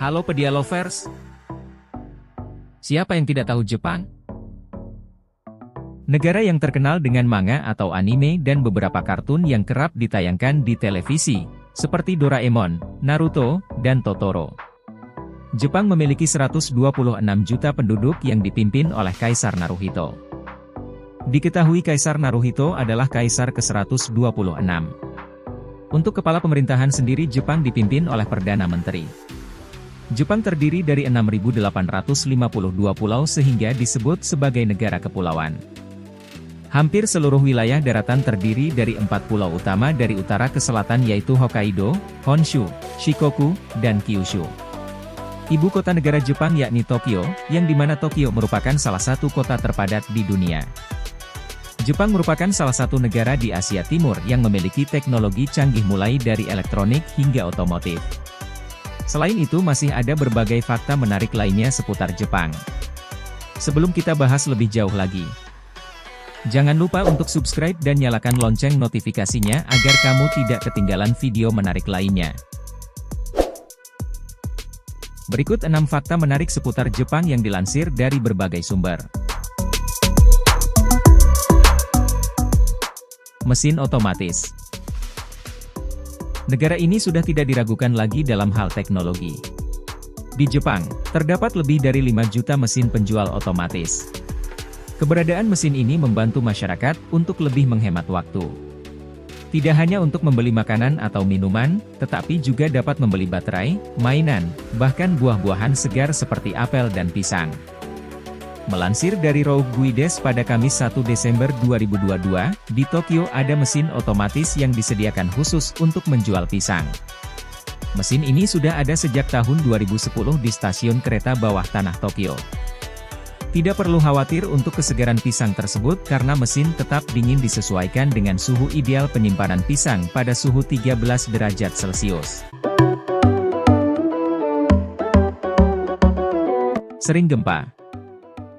Halo Pedia Lovers! Siapa yang tidak tahu Jepang? Negara yang terkenal dengan manga atau anime dan beberapa kartun yang kerap ditayangkan di televisi, seperti Doraemon, Naruto, dan Totoro. Jepang memiliki 126 juta penduduk yang dipimpin oleh Kaisar Naruhito. Diketahui Kaisar Naruhito adalah Kaisar ke-126. Untuk kepala pemerintahan sendiri Jepang dipimpin oleh Perdana Menteri. Jepang terdiri dari 6.852 pulau sehingga disebut sebagai negara kepulauan. Hampir seluruh wilayah daratan terdiri dari 4 pulau utama dari utara ke selatan yaitu Hokkaido, Honshu, Shikoku, dan Kyushu. Ibu kota negara Jepang yakni Tokyo, yang dimana Tokyo merupakan salah satu kota terpadat di dunia. Jepang merupakan salah satu negara di Asia Timur yang memiliki teknologi canggih mulai dari elektronik hingga otomotif. Selain itu masih ada berbagai fakta menarik lainnya seputar Jepang. Sebelum kita bahas lebih jauh lagi, jangan lupa untuk subscribe dan nyalakan lonceng notifikasinya agar kamu tidak ketinggalan video menarik lainnya. Berikut 6 fakta menarik seputar Jepang yang dilansir dari berbagai sumber. Mesin otomatis. Negara ini sudah tidak diragukan lagi dalam hal teknologi. Di Jepang, terdapat lebih dari 5 juta mesin penjual otomatis. Keberadaan mesin ini membantu masyarakat untuk lebih menghemat waktu. Tidak hanya untuk membeli makanan atau minuman, tetapi juga dapat membeli baterai, mainan, bahkan buah-buahan segar seperti apel dan pisang. Melansir dari Rogue Guides pada Kamis 1 Desember 2022, di Tokyo ada mesin otomatis yang disediakan khusus untuk menjual pisang. Mesin ini sudah ada sejak tahun 2010 di stasiun kereta bawah tanah Tokyo. Tidak perlu khawatir untuk kesegaran pisang tersebut karena mesin tetap dingin disesuaikan dengan suhu ideal penyimpanan pisang pada suhu 13 derajat Celcius. Sering gempa.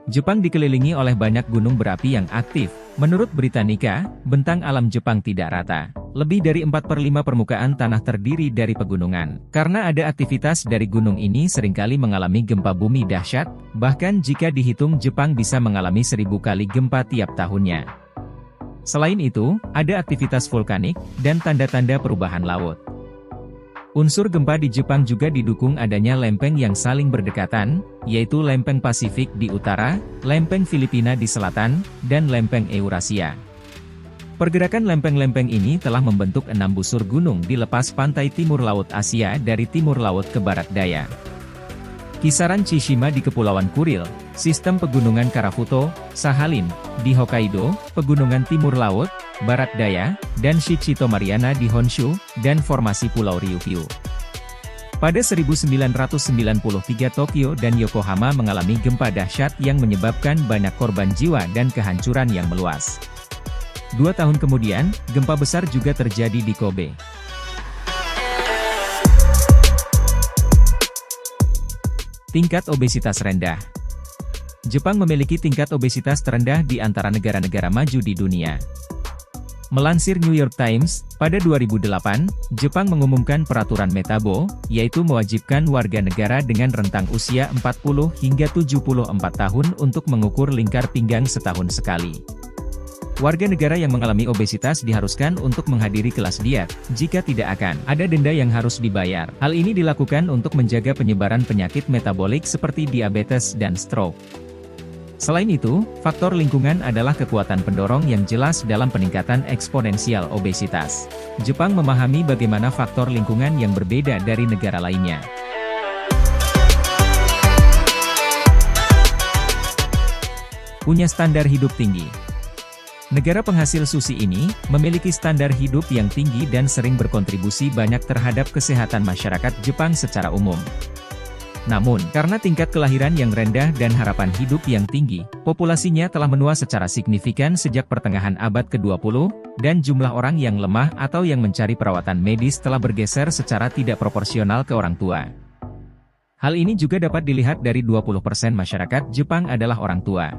Jepang dikelilingi oleh banyak gunung berapi yang aktif. Menurut Britannica, bentang alam Jepang tidak rata. Lebih dari 4/5 permukaan tanah terdiri dari pegunungan. Karena ada aktivitas dari gunung ini seringkali mengalami gempa bumi dahsyat, bahkan jika dihitung Jepang bisa mengalami 1000 kali gempa tiap tahunnya. Selain itu, ada aktivitas vulkanik, dan tanda-tanda perubahan laut. Unsur gempa di Jepang juga didukung adanya lempeng yang saling berdekatan, yaitu lempeng Pasifik di utara, lempeng Filipina di selatan, dan lempeng Eurasia. Pergerakan lempeng-lempeng ini telah membentuk 6 busur gunung di lepas pantai timur Laut Asia dari timur laut ke barat daya. Kisaran Tsushima di Kepulauan Kuril, sistem pegunungan Karafuto, Sahalin, di Hokkaido, pegunungan timur laut, barat daya, dan Shichito Mariana di Honshu, dan formasi Pulau Ryukyu. Pada 1993 Tokyo dan Yokohama mengalami gempa dahsyat yang menyebabkan banyak korban jiwa dan kehancuran yang meluas. 2 tahun kemudian, gempa besar juga terjadi di Kobe. Tingkat obesitas rendah. Jepang memiliki tingkat obesitas terendah di antara negara-negara maju di dunia. Melansir New York Times, pada 2008, Jepang mengumumkan peraturan Metabo, yaitu mewajibkan warga negara dengan rentang usia 40 hingga 74 tahun untuk mengukur lingkar pinggang setahun sekali. Warga negara yang mengalami obesitas diharuskan untuk menghadiri kelas diet, jika tidak akan ada denda yang harus dibayar. Hal ini dilakukan untuk menjaga penyebaran penyakit metabolik seperti diabetes dan stroke. Selain itu, faktor lingkungan adalah kekuatan pendorong yang jelas dalam peningkatan eksponensial obesitas. Jepang memahami bagaimana faktor lingkungan yang berbeda dari negara lainnya. Punya standar hidup tinggi. Negara penghasil sushi ini, memiliki standar hidup yang tinggi dan sering berkontribusi banyak terhadap kesehatan masyarakat Jepang secara umum. Namun, karena tingkat kelahiran yang rendah dan harapan hidup yang tinggi, populasinya telah menua secara signifikan sejak pertengahan abad ke-20, dan jumlah orang yang lemah atau yang mencari perawatan medis telah bergeser secara tidak proporsional ke orang tua. Hal ini juga dapat dilihat dari 20% masyarakat Jepang adalah orang tua.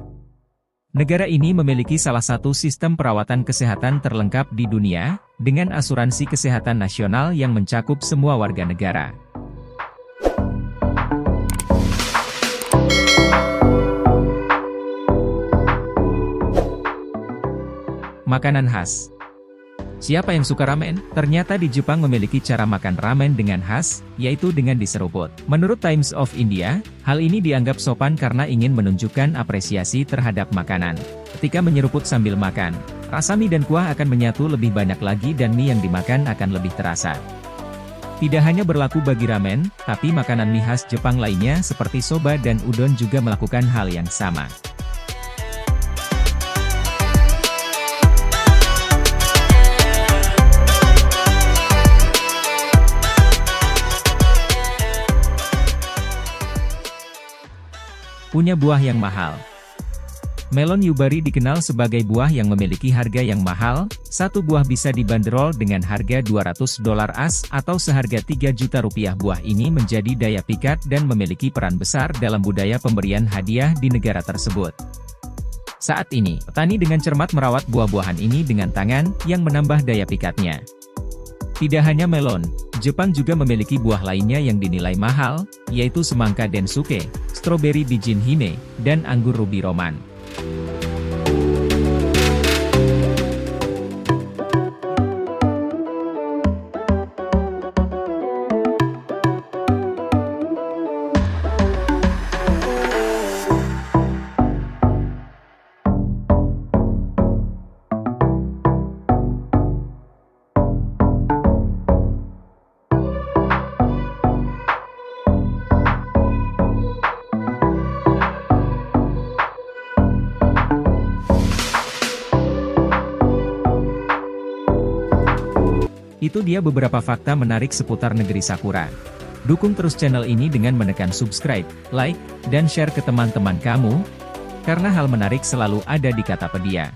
Negara ini memiliki salah satu sistem perawatan kesehatan terlengkap di dunia, dengan asuransi kesehatan nasional yang mencakup semua warga negara. Makanan khas. Siapa yang suka ramen? Ternyata di Jepang memiliki cara makan ramen dengan khas, yaitu dengan diseruput. Menurut Times of India, hal ini dianggap sopan karena ingin menunjukkan apresiasi terhadap makanan. Ketika menyeruput sambil makan, rasa mie dan kuah akan menyatu lebih banyak lagi dan mie yang dimakan akan lebih terasa. Tidak hanya berlaku bagi ramen, tapi makanan mie khas Jepang lainnya seperti soba dan udon juga melakukan hal yang sama. Punya buah yang mahal. Melon yubari dikenal sebagai buah yang memiliki harga yang mahal. Satu buah bisa dibanderol dengan harga $200 AS atau seharga 3 juta rupiah. Buah ini menjadi daya pikat dan memiliki peran besar dalam budaya pemberian hadiah di negara tersebut. Saat ini, petani dengan cermat merawat buah-buahan ini dengan tangan, yang menambah daya pikatnya. Tidak hanya melon, Jepang juga memiliki buah lainnya yang dinilai mahal, yaitu semangka densuke, stroberi bijin hime, dan anggur ruby roman. Itu dia beberapa fakta menarik seputar negeri Sakura. Dukung terus channel ini dengan menekan subscribe, like, dan share ke teman-teman kamu, karena hal menarik selalu ada di Katapedia.